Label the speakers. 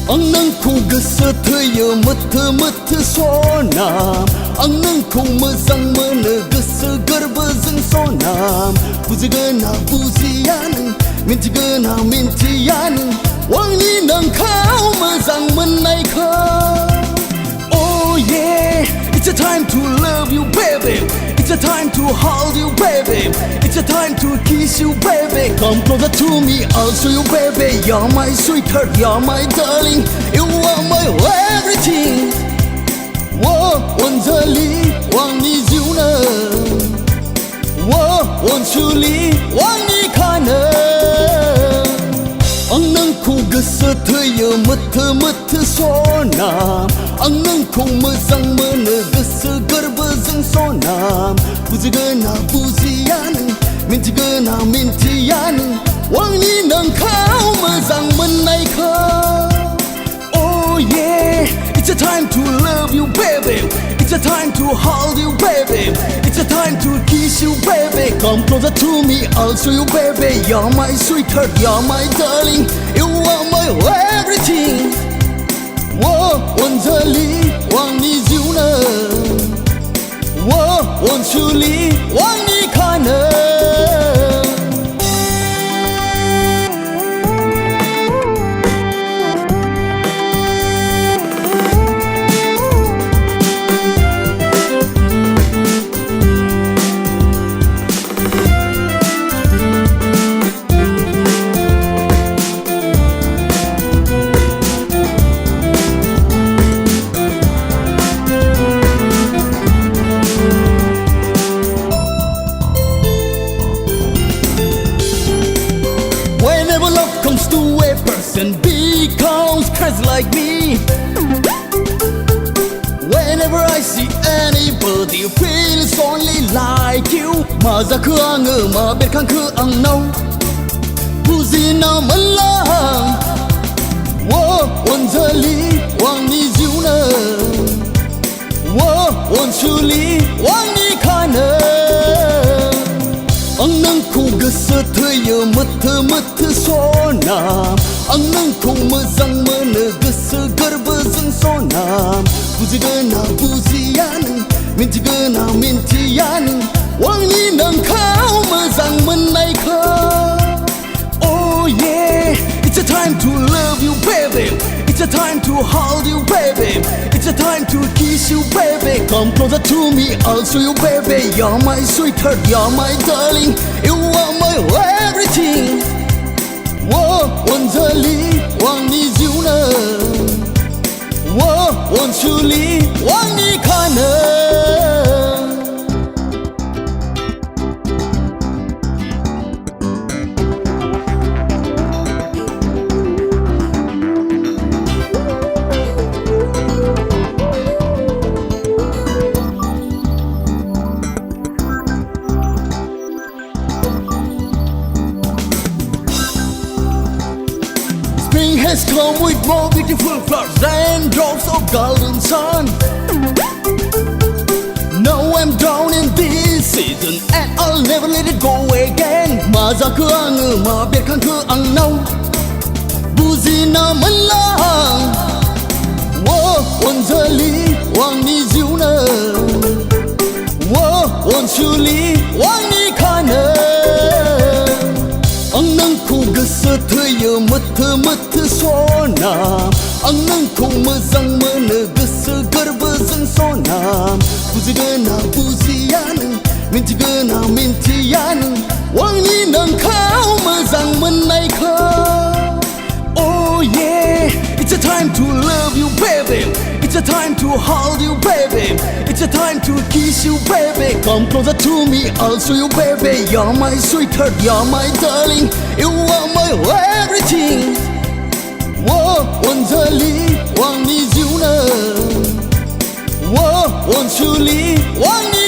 Speaker 1: Nwngkhou Gwswthwyw Mwthw Sona Nwngkhou मोजां mono गोसो गोरबोजों Sona बुजिगोना बुजिया नों मिन्थिगोना मिन्थिया नों आंनि नोंखौ मोजां मोननायखौ Oh yeah, it's a time to love you baby. It's a time to hold you baby. It's a time to kiss you baby. Come closer to me, I'll show you baby. You're my sweetheart, you're my darling. You are my everything. Whoa, 원절리 왕니 주는 Whoa, 원출리 왕니 가는 Nwngkhou Gwswthwyw Mwthw Sona Nwngkhou मोजां mono गोसो गोरबोजों Sona बुजिगोना बुजिया नों मिन्थिगोना मिन्थिया नों आंनि नोंखौ मोजां मोननायखौ Oh yeah, it's a time to love you baby. It's a time to hold you baby. It's a time to kiss you baby. Come closer to me, I'll show you baby. You're my sweetheart, you're my darling. You are my everything. Whoa, 원절리 왕니 주는 Whoa, 원출리 왕니 가는 Whenever love comes to a person becomes crazy like me Whenever I see anybody feels only like you 맞아 그 ang을 마백한 그 ang나우 부지나 말랑 원절리 왕니 주는 원출리 왕니 가는 Nwngkhou Gwswthwyw Mwthw Sona Nwngkhou मोजां mono गोसो गोरबोजों Sona बुजिगोना बुजिया नों मिन्थिगोना मिन्थिया नों आंनि नोंखौ मोजां मोननायखौ Oh yeah, it's a time to love you baby. It's a time to hold you baby. It's a time to kiss you baby. Come closer to me, I'll show you baby. You're my sweetheart, you're my darling. You are my everything. Whoa, 원절리 왕니 주는 Whoa, 원출리 왕니 가는 Spring has come with more beautiful flowers and drops of golden sun Now I'm down in this season and I'll never let it go again 맞아 그 ang을 마백한 그 ang나우 부지나 말랑 원절리 왕니 주는 원출리 왕니 가는 Nwngkhou Gwswthwyw Mwthw Sona Nwngkhou मोजां mono गोसो गोरबोजों Sona बुजिगोना बुजिया नों मिन्थिगोना मिन्थिया नों आंनि नोंखौ मोजां मोननायखौ Oh yeah, it's a time to love you baby. It's a time to hold you baby. It's a time to kiss you baby. Come closer to me, I'll show you baby. You're my sweetheart, you're my darling. You are my everything. Whoa, 원절리 왕니 주는 원출리 왕니